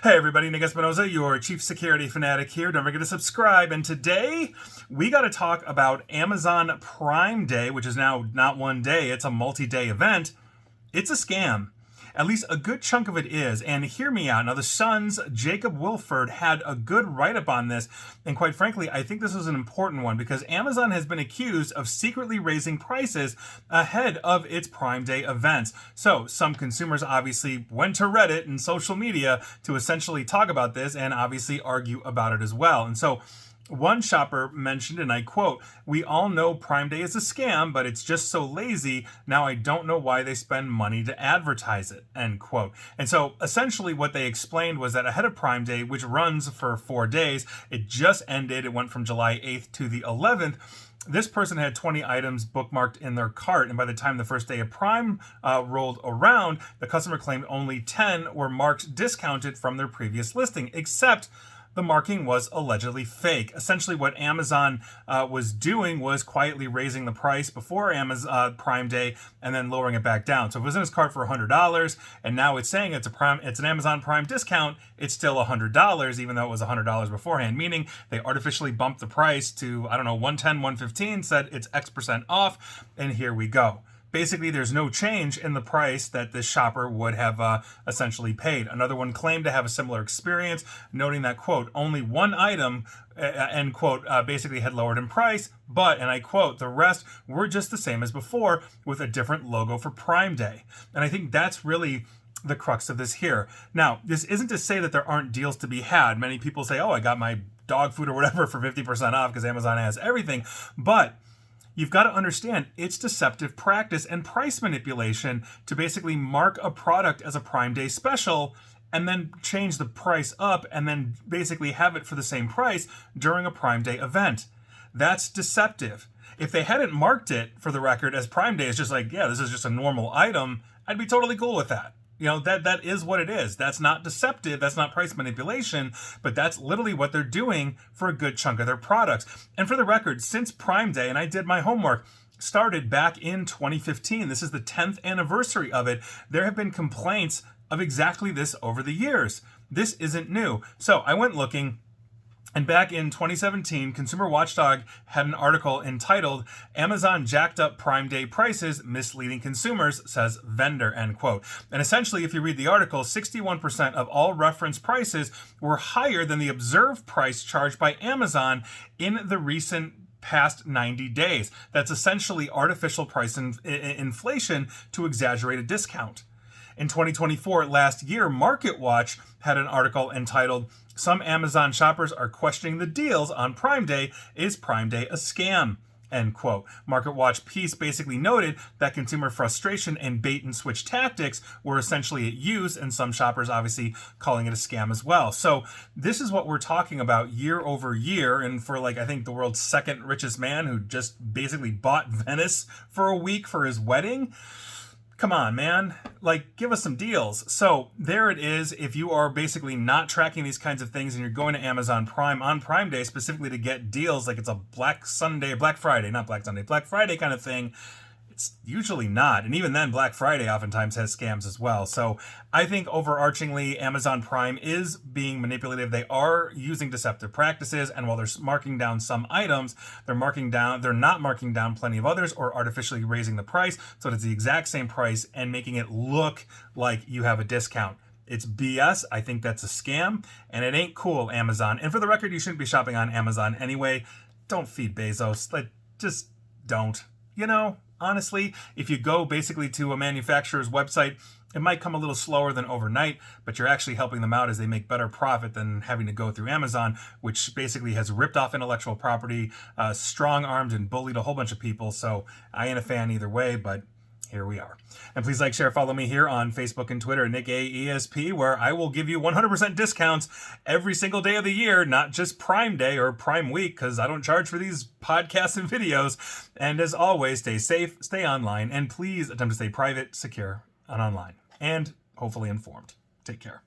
Hey everybody, Nick Espinosa, your chief security fanatic here. Don't forget to subscribe. And today we got to talk about Amazon Prime Day, which is now not one day, it's a multi-day event. It's a scam. At least a good chunk of it is. And hear me out. Now, the Sun's Jacob Wilford had a good write-up on this. And quite frankly, I think this is an important one because Amazon has been accused of secretly raising prices ahead of its Prime Day events. So some consumers obviously went to Reddit and social media to essentially talk about this and obviously argue about it as well. And so one shopper mentioned, and I quote, "We all know Prime Day is a scam, but it's just so lazy. Now I don't know why they spend money to advertise it," end quote. And so essentially what they explained was that ahead of Prime Day, which runs for 4 days, it just ended. It went from July 8th to the 11th. This person had 20 items bookmarked in their cart, and by the time the first day of Prime rolled around, the customer claimed only 10 were marked discounted from their previous listing, except the marking was allegedly fake. Essentially, what Amazon was doing was quietly raising the price before Amazon Prime Day and then lowering it back down. So if it was in his cart for $100 and now it's saying it's an Amazon Prime discount, it's still $100, even though it was $100 beforehand. Meaning they artificially bumped the price to, I don't know, 110, 115, said it's X% off, and here we go. Basically, there's no change in the price that this shopper would have essentially paid. Another one claimed to have a similar experience, noting that, quote, "only one item," end quote, basically had lowered in price, but, and I quote, "the rest were just the same as before with a different logo for Prime Day." And I think that's really the crux of this here. Now, this isn't to say that there aren't deals to be had. Many people say, oh, I got my dog food or whatever for 50% off because Amazon has everything. But you've got to understand it's deceptive practice and price manipulation to basically mark a product as a Prime Day special and then change the price up and then basically have it for the same price during a Prime Day event. That's deceptive. If they hadn't marked it, for the record, as Prime Day is just like, yeah, this is just a normal item, I'd be totally cool with that. You know, that is what it is. That's not deceptive. That's not price manipulation, but that's literally what they're doing for a good chunk of their products. And for the record, since Prime Day, and I did my homework, started back in 2015, this is the 10th anniversary of it, there have been complaints of exactly this over the years. This isn't new. So I went looking. And back in 2017, Consumer Watchdog had an article entitled, "Amazon Jacked Up Prime Day Prices, Misleading Consumers, Says Vendor," end quote. And essentially, if you read the article, 61% of all reference prices were higher than the observed price charged by Amazon in the recent past 90 days. That's essentially artificial price inflation to exaggerate a discount. In 2024, last year, MarketWatch had an article entitled, "Some Amazon shoppers are questioning the deals on Prime Day. Is Prime Day a scam?" End quote. MarketWatch piece basically noted that consumer frustration and bait and switch tactics were essentially at use, and some shoppers obviously calling it a scam as well. So this is what we're talking about year over year. And for I think the world's second richest man who just basically bought Venice for a week for his wedding. Come on, man. Give us some deals. So there it is. If you are basically not tracking these kinds of things and you're going to Amazon Prime on Prime Day specifically to get deals, like it's a Black Friday kind of thing, it's usually not. And even then, Black Friday oftentimes has scams as well. So I think overarchingly, Amazon Prime is being manipulative. They are using deceptive practices. And while they're marking down some items, they're not marking down plenty of others or artificially raising the price so that it's the exact same price and making it look like you have a discount. It's BS. I think that's a scam, and it ain't cool, Amazon. And for the record, you shouldn't be shopping on Amazon anyway. Don't feed Bezos. Just don't. Honestly, if you go basically to a manufacturer's website, it might come a little slower than overnight, but you're actually helping them out as they make better profit than having to go through Amazon, which basically has ripped off intellectual property, strong-armed and bullied a whole bunch of people. So I ain't a fan either way, but here we are. And please like, share, follow me here on Facebook and Twitter, NickAESP, where I will give you 100% discounts every single day of the year, not just Prime Day or Prime Week, because I don't charge for these podcasts and videos. And as always, stay safe, stay online, and please attempt to stay private, secure, and online, and hopefully informed. Take care.